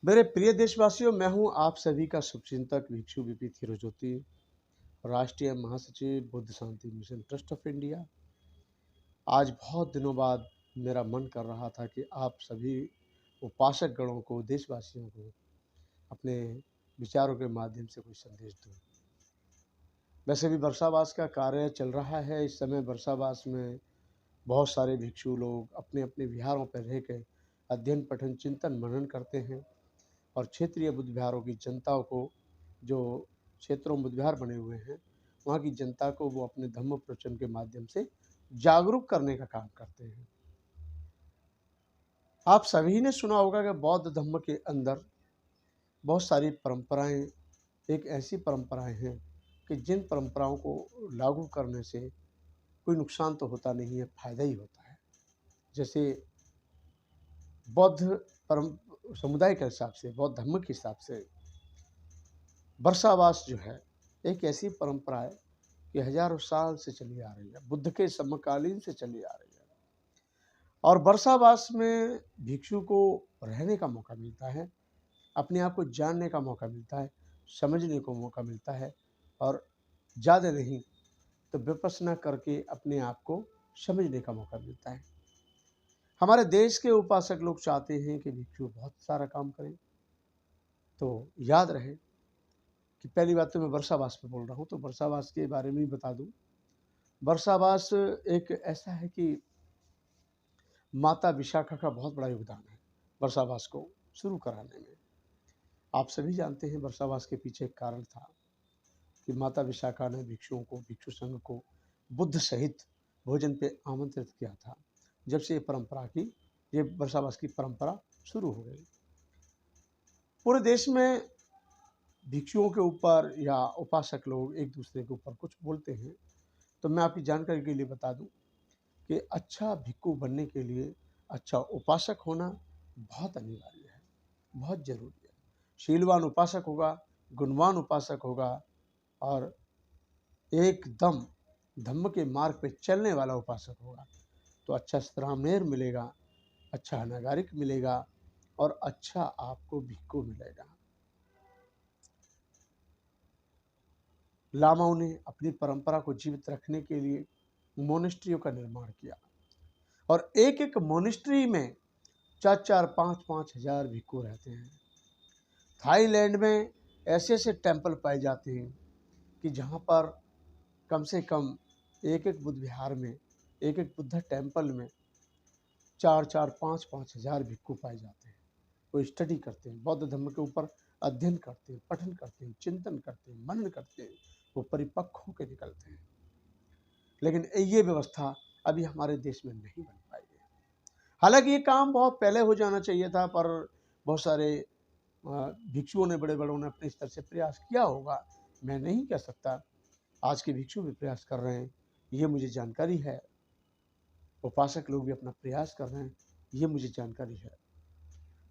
मेरे प्रिय देशवासियों, मैं हूं आप सभी का शुभचिंतक भिक्षु बीपी थिरुज्योति, राष्ट्रीय महासचिव बुद्ध शांति मिशन ट्रस्ट ऑफ इंडिया। आज बहुत दिनों बाद मेरा मन कर रहा था कि आप सभी उपासक गणों को, देशवासियों को अपने विचारों के माध्यम से कोई संदेश दूं। वैसे भी वर्षावास का कार्य चल रहा है। इस समय वर्षावास में बहुत सारे भिक्षु लोग अपने अपने विहारों पर रह कर अध्ययन, पठन, चिंतन, मनन करते हैं और क्षेत्रीय बुद्ध विहारों की जनता को, जो क्षेत्रों में बुद्ध विहार बने हुए हैं, वहाँ की जनता को वो अपने धम्म प्रवचन के माध्यम से जागरूक करने का काम करते हैं। आप सभी ने सुना होगा कि बौद्ध धर्म के अंदर बहुत सारी परंपराएं, एक ऐसी परंपराएं हैं कि जिन परंपराओं को लागू करने से कोई नुकसान तो होता नहीं है, फायदा ही होता है। जैसे बौद्ध परम समुदाय के हिसाब से, बौद्ध धर्म के हिसाब से वर्षावास जो है एक ऐसी परंपरा है कि हजारों साल से चली आ रही है, बुद्ध के समकालीन से चली आ रही है। और वर्षावास में भिक्षु को रहने का मौका मिलता है, अपने आप को जानने का मौका मिलता है, समझने को मौका मिलता है और ज़्यादा नहीं तो विपश्यना करके अपने आप को समझने का मौका मिलता है। हमारे देश के उपासक लोग चाहते हैं कि भिक्षु बहुत सारा काम करें। तो याद रहे कि पहली बात तो मैं वर्षावास पे बोल रहा हूँ, तो वर्षावास के बारे में ही बता दूँ। वर्षावास एक ऐसा है कि माता विशाखा का बहुत बड़ा योगदान है वर्षावास को शुरू कराने में। आप सभी जानते हैं वर्षावास के पीछे एक कारण था कि माता विशाखा ने भिक्षुओं को, भिक्षु संघ को बुद्ध सहित भोजन पे आमंत्रित किया था। जब से ये वर्षावास की परंपरा शुरू हो गई, पूरे देश में भिक्षुओं के ऊपर या उपासक लोग एक दूसरे के ऊपर कुछ बोलते हैं। तो मैं आपकी जानकारी के लिए बता दूं कि अच्छा भिक्षु बनने के लिए अच्छा उपासक होना बहुत अनिवार्य है, बहुत जरूरी है। शीलवान उपासक होगा, गुणवान उपासक होगा और एकदम धम्म के मार्ग पे चलने वाला उपासक होगा तो अच्छा श्रामेर मिलेगा, अच्छा नागारिक मिलेगा और अच्छा आपको भिक्षु मिलेगा। लामाओं ने अपनी परंपरा को जीवित रखने के लिए मोनेस्ट्रियों का निर्माण किया और एक एक मोनेस्ट्री में 4-4, 5-5 हजार भिक्षु रहते हैं। थाईलैंड में ऐसे ऐसे टेंपल पाए जाते हैं कि जहाँ पर कम से कम एक एक बुद्ध विहार में, एक एक बुद्ध टेंपल में 4-4, 5-5 हजार भिक्षु पाए जाते हैं। वो स्टडी करते हैं, बौद्ध धर्म के ऊपर अध्ययन करते हैं, पठन करते हैं, चिंतन करते हैं, मनन करते हैं, वो परिपक्व होकर निकलते हैं। लेकिन ये व्यवस्था अभी हमारे देश में नहीं बन पाई है। हालांकि ये काम बहुत पहले हो जाना चाहिए था, पर बहुत सारे भिक्षुओं ने, बड़े बड़ों ने अपने स्तर से प्रयास किया होगा, मैं नहीं कह सकता। आज के भिक्षु भी प्रयास कर रहे हैं, ये मुझे जानकारी है। उपासक लोग भी अपना प्रयास कर रहे हैं, ये मुझे जानकारी है।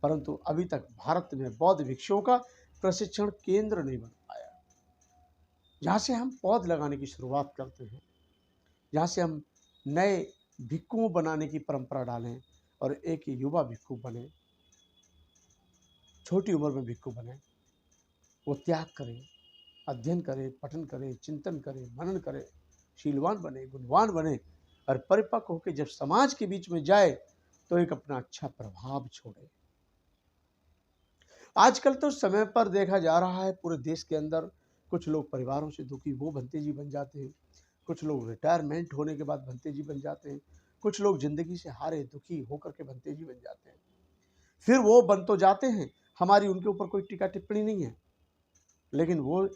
परंतु अभी तक भारत में बौद्ध भिक्षुओं का प्रशिक्षण केंद्र नहीं बन पाया, जहाँ से हम पौध लगाने की शुरुआत करते हैं, जहाँ से हम नए भिक्षु बनाने की परंपरा डालें और एक युवा भिक्षु बने, छोटी उम्र में भिक्षु बने, वो त्याग करें, अध्ययन करें, पठन करें, चिंतन करें, मनन करें, शीलवान बने, गुणवान बने और परिपक्व होकर जब समाज के बीच में जाए तो एक अपना अच्छा प्रभाव छोड़े। आजकल तो समय पर देखा जा रहा है पूरे देश के अंदर कुछ लोग परिवारों से दुखी वो भंते जी बन जाते हैं, कुछ लोग रिटायरमेंट होने के बाद भंते जी बन जाते हैं, कुछ लोग जिंदगी से हारे दुखी होकर के भंते जी बन जाते हैं। फिर वो बन तो जाते हैं, हमारी उनके ऊपर कोई टीका टिप्पणी नहीं है, लेकिन वो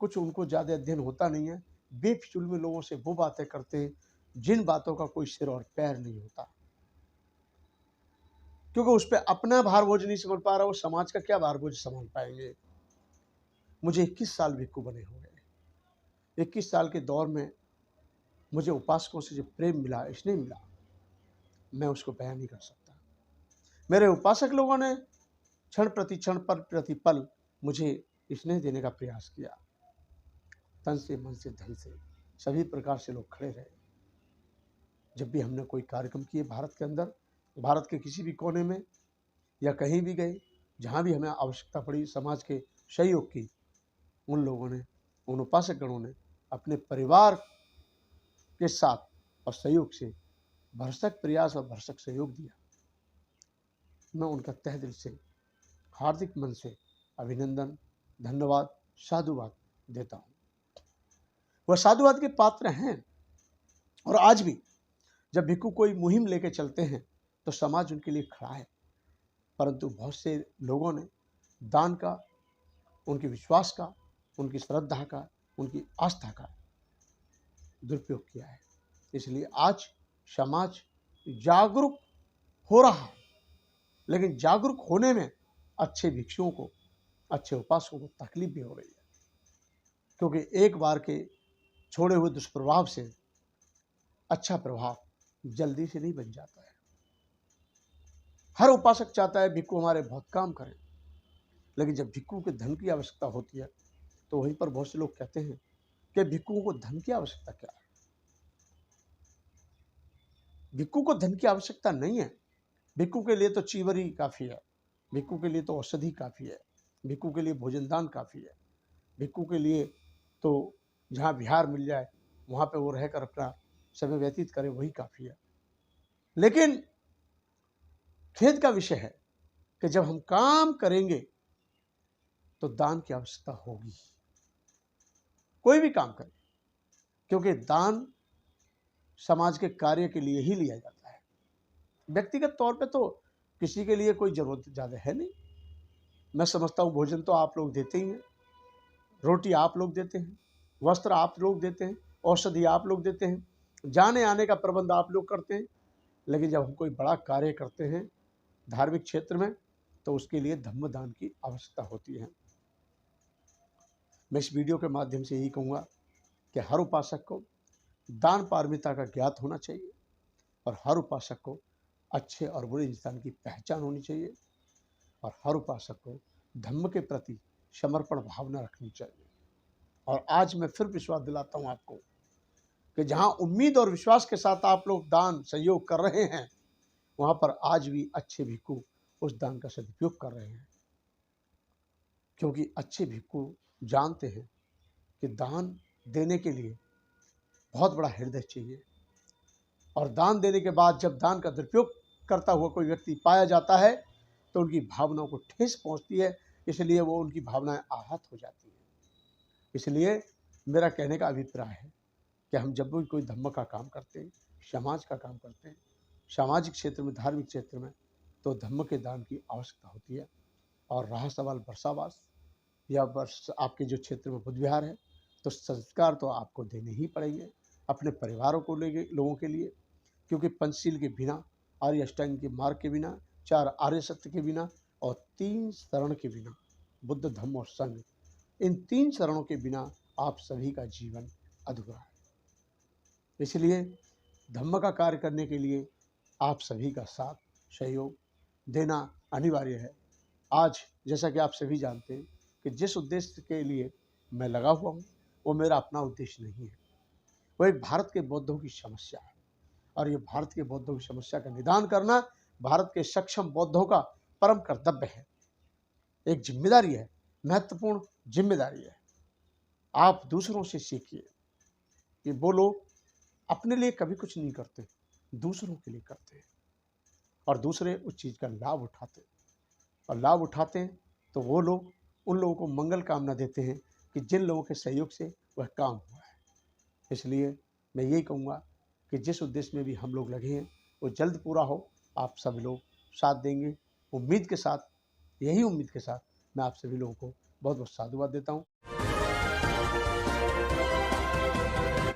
कुछ उनको ज़्यादा अध्ययन होता नहीं है, बेफिजूल में लोगों से वो बातें करते हैं जिन बातों का कोई सिर और पैर नहीं होता, क्योंकि उस पर अपना भार बोझ नहीं समझ पा रहा, वो समाज का क्या भार बोझ संभाल पाएंगे। मुझे 21 साल भिक्षु बने हो गए। 21 साल के दौर में मुझे उपासकों से जो प्रेम मिला, स्नेह मिला, मैं उसको बयान नहीं कर सकता। मेरे उपासक लोगों ने क्षण प्रति क्षण, पल प्रति पल मुझे स्नेह देने का प्रयास किया। तन से, मन से, धन से, सभी प्रकार से लोग खड़े रहे। जब भी हमने कोई कार्यक्रम किए भारत के अंदर, भारत के किसी भी कोने में या कहीं भी गए, जहाँ भी हमें आवश्यकता पड़ी समाज के सहयोग की, उन लोगों ने, उन उपासक गणों ने अपने परिवार के साथ और सहयोग से भरसक प्रयास और भरसक सहयोग दिया। मैं उनका तहे दिल से, हार्दिक मन से अभिनंदन, धन्यवाद, साधुवाद देता हूँ। वह साधुवाद के पात्र हैं और आज भी जब भिक्षु कोई मुहिम लेके चलते हैं तो समाज उनके लिए खड़ा है। परंतु बहुत से लोगों ने दान का, उनके विश्वास का, उनकी श्रद्धा का, उनकी आस्था का दुरुपयोग किया है। इसलिए आज समाज जागरूक हो रहा है, लेकिन जागरूक होने में अच्छे भिक्षुओं को, अच्छे उपासकों को तकलीफ भी हो रही है, क्योंकि एक बार के छोड़े हुए दुष्प्रभाव से अच्छा प्रभाव जल्दी से नहीं बन जाता है। हर उपासक चाहता है भिक्षु हमारे बहुत काम करें, लेकिन जब भिक्षु के धन की आवश्यकता होती है तो वहीं पर बहुत से लोग कहते हैं कि भिक्षुओं को धन की आवश्यकता क्या है। भिक्षु को धन की आवश्यकता नहीं है। भिक्षु के लिए तो चीवरी काफ़ी है, भिक्षु के लिए तो औषधि काफ़ी है, भिक्षु के लिए भोजन दान काफ़ी है, भिक्षु के लिए तो जहाँ विहार मिल जाए वहाँ पे वो रहकर अपना समय व्यतीत करे वही काफ़ी है। लेकिन खेद का विषय है कि जब हम काम करेंगे तो दान की आवश्यकता होगी, कोई भी काम करें, क्योंकि दान समाज के कार्य के लिए ही लिया जाता है। व्यक्तिगत तौर पे तो किसी के लिए कोई ज़रूरत ज़्यादा है नहीं। मैं समझता हूँ भोजन तो आप लोग देते ही हैं, रोटी आप लोग देते हैं, वस्त्र आप लोग देते हैं, औषधि आप लोग देते हैं, जाने आने का प्रबंध आप लोग करते हैं। लेकिन जब हम कोई बड़ा कार्य करते हैं धार्मिक क्षेत्र में तो उसके लिए धम्म दान की आवश्यकता होती है। मैं इस वीडियो के माध्यम से यही कहूँगा कि हर उपासक को दान पारमिता का ज्ञात होना चाहिए और हर उपासक को अच्छे और बुरे इंसान की पहचान होनी चाहिए और हर उपासक को धम्म के प्रति समर्पण भावना रखनी चाहिए। और आज मैं फिर विश्वास दिलाता हूँ आपको कि जहाँ उम्मीद और विश्वास के साथ आप लोग दान सहयोग कर रहे हैं, वहाँ पर आज भी अच्छे भिक्षु उस दान का सदुपयोग कर रहे हैं, क्योंकि अच्छे भिक्षु जानते हैं कि दान देने के लिए बहुत बड़ा हृदय चाहिए और दान देने के बाद जब दान का दुरुपयोग करता हुआ कोई व्यक्ति पाया जाता है तो उनकी भावनाओं को ठेस पहुंचती है, इसलिए वो उनकी भावनाएं आहत हो जाती हैं। इसलिए मेरा कहने का अभिप्राय है कि हम जब भी कोई धम्म का काम करते हैं, समाज का काम करते हैं, सामाजिक क्षेत्र में, धार्मिक क्षेत्र में, तो धम्म के दान की आवश्यकता होती है। और रहा सवाल वर्षावास या वर्ष आपके जो क्षेत्र में बुद्ध विहार है, तो संस्कार तो आपको देने ही पड़ेंगे अपने परिवारों को लोगों के लिए, क्योंकि पंचशील के बिना, आर्य अष्टांग के मार्ग के बिना, 4 आर्य सत्य के बिना और 3 शरण के बिना, बुद्ध धम्म और संघ, इन 3 शरणों के बिना आप सभी का जीवन अधूरा है। इसलिए धम्म का कार्य करने के लिए आप सभी का साथ सहयोग देना अनिवार्य है। आज जैसा कि आप सभी जानते हैं कि जिस उद्देश्य के लिए मैं लगा हुआ हूँ वो मेरा अपना उद्देश्य नहीं है, वो एक भारत के बौद्धों की समस्या है और ये भारत के बौद्धों की समस्या का निदान करना भारत के सक्षम बौद्धों का परम कर्तव्य है, एक जिम्मेदारी है, महत्वपूर्ण जिम्मेदारी है। आप दूसरों से सीखिए कि वो लोग अपने लिए कभी कुछ नहीं करते, दूसरों के लिए करते हैं और दूसरे उस चीज़ का लाभ उठाते हैं और लाभ उठाते हैं तो वो लोग उन लोगों को मंगल कामना देते हैं कि जिन लोगों के सहयोग से वह काम हुआ है। इसलिए मैं यही कहूँगा कि जिस उद्देश्य में भी हम लोग लगे हैं वो जल्द पूरा हो, आप सभी लोग साथ देंगे। उम्मीद के साथ, यही उम्मीद के साथ मैं आप सभी लोगों को बहुत बहुत साधुवाद देता हूँ।